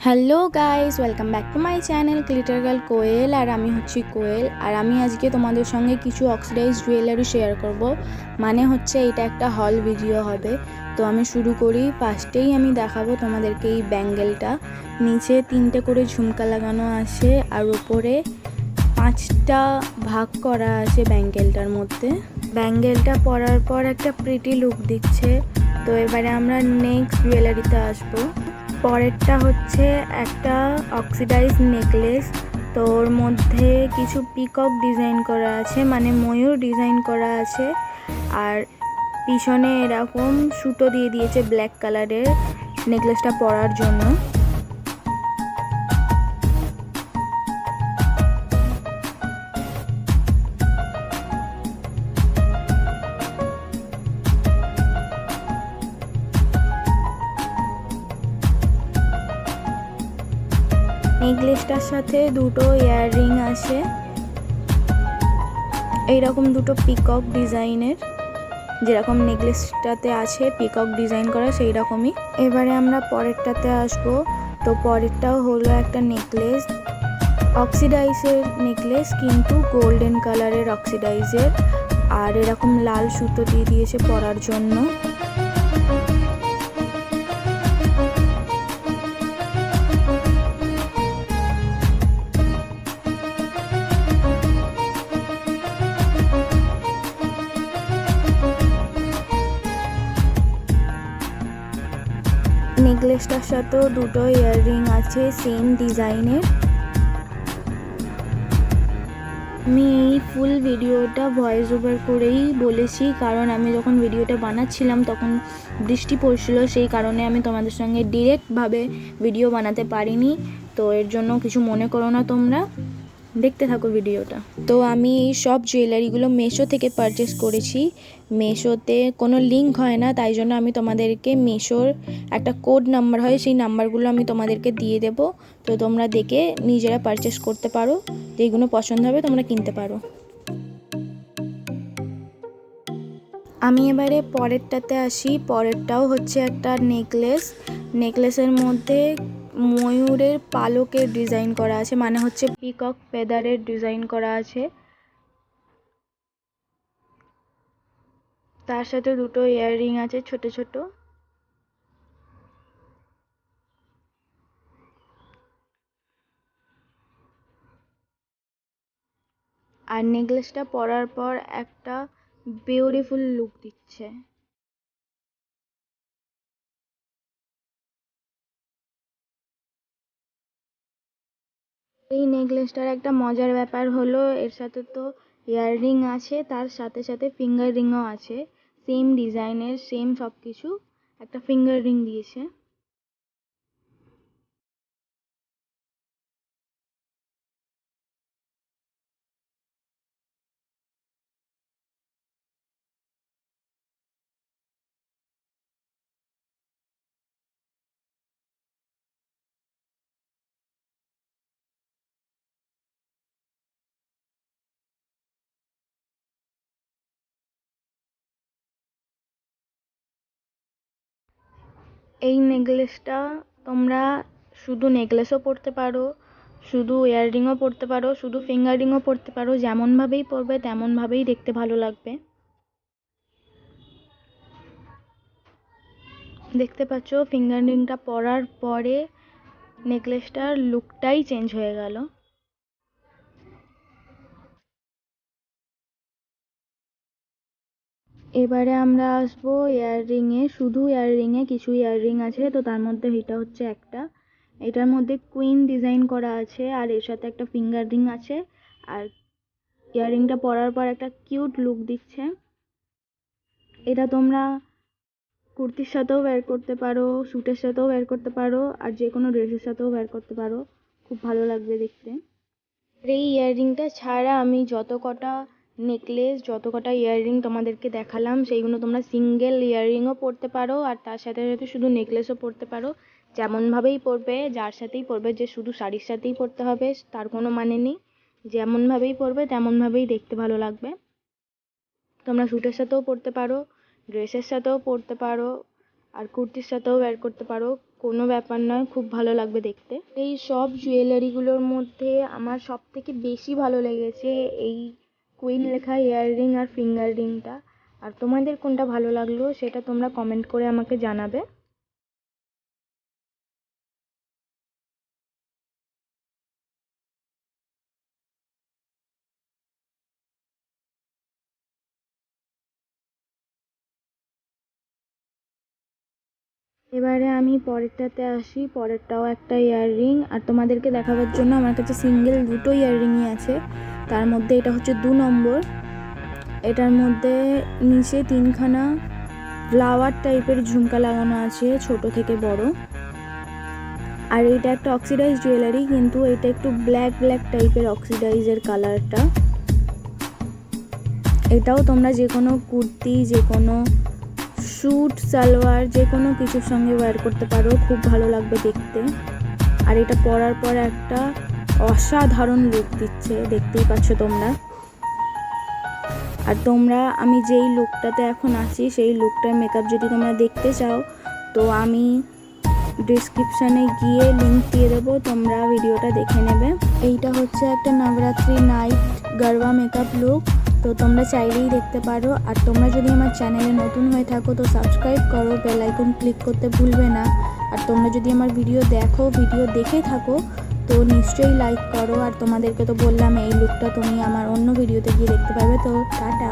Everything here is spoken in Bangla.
Hello guys, welcome back to my channel glitter girl Koel. আর আমি হচ্ছি কোয়েল। আর আমি আজকে তোমাদের সঙ্গে কিছু অক্সিডাইজ জুয়েলারি শেয়ার করব। মানে হচ্ছে এটা একটা হল ভিডিও হবে। তো আমি শুরু করি। ফার্স্টেই আমি দেখাবো তোমাদেরকে এই ব্যাঙ্গেলটা। নিচে 3টে করে ঝুমকা লাগানো আছে আর উপরে 5টা ভাগ করা আছে ব্যাঙ্গেলটার মধ্যে। ব্যাঙ্গেলটা পরার পর একটা প্রিটি লুক দিচ্ছে। তো এবারে আমরা নেক্সট জুয়েলারিতে আসবো। পরেরটা হচ্ছে একটা অক্সিডাইজ নেকলেস। তো ওর মধ্যে কিছু পিকক ডিজাইন করা আছে, মানে ময়ূর ডিজাইন করা আছে। আর পিছনে এরকম সুতো দিয়ে দিয়েছে ব্ল্যাক কালারের নেকলেসটা পরার জন্য। নেকলেসটার সাথে দুটো ইয়াররিং আছে, এইরকম দুটো পিকক ডিজাইনের, যেরকম নেকলেসটাতে আছে পিকক ডিজাইন করা সেই রকমই। এবারে আমরা পরেরটাতে আসবো। তো পরেরটাও হলো একটা নেকলেস, অক্সিডাইজের নেকলেস, কিন্তু গোল্ডেন কালারের অক্সিডাইজের। আর এরকম লাল সুতো দিয়ে দিয়েছে পরার জন্য। নেকলেসটার সাথেও দুটো ইয়াররিং আছে সেম ডিজাইনের। আমি এই ফুল ভিডিওটা ভয়েস ওভার করেই বলেছি, কারণ আমি যখন ভিডিওটা বানাচ্ছিলাম তখন বৃষ্টি পড়ছিল, সেই কারণে আমি তোমাদের সঙ্গে ডিরেক্টভাবে ভিডিও বানাতে পারিনি। তো এর জন্য কিছু মনে করো না তোমরা, দেখতে থাকো ভিডিওটা। তো আমি এই সব জুয়েলারিগুলো মেশো থেকে পারচেস করেছি। মেশোতে কোনো লিঙ্ক হয় না, তাই জন্য আমি তোমাদেরকে মেশোর একটা কোড নাম্বার হয়, সেই নাম্বারগুলো আমি তোমাদেরকে দিয়ে দেবো। তো তোমরা দেখে নিজেরা পারচেস করতে পারো, যেগুলো পছন্দ হবে তোমরা কিনতে পারো। আমি এবারে পরেরটাতে আসি। পরেরটাও হচ্ছে একটা নেকলেস। নেকলেসের মধ্যে ময়ূরের পালকের ডিজাইন করা আছে, মানে হচ্ছে পিকক ফেদারের ডিজাইন করা আছে। তার সাথে দুটো ইয়াররিং আছে ছোট ছোট। আর নেকলেসটা পরার পর একটা বিউটিফুল লুক দিচ্ছে। এই নেকলেসটার একটা মজার ব্যাপার হলো এর সাথে তো ইয়াররিং আছে, তার সাথে সাথে ফিঙ্গার রিংও আছে, সেম ডিজাইনের সেম সব কিছু, একটা ফিঙ্গার রিং দিয়েছে। এই নেকলেসটা তোমরা শুধু নেকলেসও পরতে পারো, শুধু ইয়াররিংও পরতে পারো, শুধু ফিঙ্গার রিংও পরতে পারো। যেমনভাবেই পরবে তেমনভাবেই দেখতে ভালো লাগবে। দেখতে পাচ্ছ ফিঙ্গার রিংটা পরার পরে নেকলেসটার লুকটাই চেঞ্জ হয়ে গেল। এবারে আমরা আসবো ইয়াররিংয়ে। শুধু ইয়াররিংয়ে কিছু ইয়াররিং আছে, তো তার মধ্যে এটা হচ্ছে একটা। এটার মধ্যে কুইন ডিজাইন করা আছে আর এর সাথে একটা ফিঙ্গার রিং আছে। আর ইয়াররিংটা পরার পর একটা কিউট লুক দিচ্ছে। এটা তোমরা কুর্তির সাথেও ওয়্যার করতে পারো, স্যুটের সাথেও ওয়্যার করতে পারো, আর যে কোনো ড্রেসের সাথেও ওয়্যার করতে পারো, খুব ভালো লাগবে দেখতে। এই ইয়াররিংটা ছাড়া আমি যত কটা নেকলেস, যত কটা ইয়াররিং তোমাদেরকে দেখালাম, সেইগুলো তোমরা সিঙ্গেল ইয়াররিংও পরতে পারো আর তার সাথে সাথে শুধু নেকলেসও পরতে পারো। যেমনভাবেই পরবে, যার সাথেই পরবে, যে শুধু শাড়ির সাথেই পরতে হবে তার কোনো মানে নেই। যেমনভাবেই পরবে তেমনভাবেই দেখতে ভালো লাগবে। তোমরা স্যুটের সাথেও পরতে পারো, ড্রেসের সাথেও পরতে পারো, আর কুর্তির সাথেও ওয়্যার করতে পারো, কোনো ব্যাপার নয়, খুব ভালো লাগবে দেখতে। এই সব জুয়েলারিগুলোর মধ্যে আমার সব থেকে বেশি ভালো লেগেছে এই কুইন লেখা ইয়াররিং আর ফিঙ্গার রিংটা। আর তোমাদের কোনটা ভালো লাগলো সেটা তোমরা কমেন্ট করে আমাকে জানাবে। এবারে আমি পরেরটাতে আসি। পরেরটাও একটা ইয়াররিং, আর তোমাদেরকে দেখাবার জন্য আমার কাছে সিঙ্গেল দুটো ইয়াররিংই আছে। তার মধ্যে এটা হচ্ছে 2 নম্বর। এটার মধ্যে নিচে 3খানা ফ্লাওয়ার টাইপের ঝুমকা লাগানো আছে, ছোট থেকে বড়। আর এটা একটা অক্সিডাইজ জুয়েলারি, কিন্তু এটা একটু ব্ল্যাক টাইপের অক্সিডাইজের কালারটা। এটাও তোমরা যে কোনো কুর্তি, যে কোনো স্যুট, সালোয়ার, যে কোনো কিছুর সঙ্গে ওয়্যার করতে পারো, খুব ভালো লাগবে দেখতে। আর এটা পরার পর একটা অসাধারণ লুক দিচ্ছে, দেখতেই পাচ্ছ তোমরা। আর তোমরা আমি যেই লুকটাতে এখন আছি সেই লুকটার মেকআপ যদি তোমরা দেখতে চাও তো আমি ডিসক্রিপশানে গিয়ে লিঙ্ক দিয়ে দেবো, তোমরা ভিডিওটা দেখে নেবে। এইটা হচ্ছে একটা Navratri night Garba makeup look, তো তোমরা চাইলেই দেখতে পারো। আর তোমরা যদি আমার চ্যানেলে নতুন হয়ে থাকো তো সাবস্ক্রাইব করো, বেল আইকন ক্লিক করতে ভুলবে না। আর তোমরা যদি আমার ভিডিও দেখে থাকো তো নিশ্চয়ই লাইক করো। আর তোমাদেরকে তো বললাম এই লুকটা তুমি আমার অন্য ভিডিওতে গিয়ে দেখতে পাবে। তো টাটা।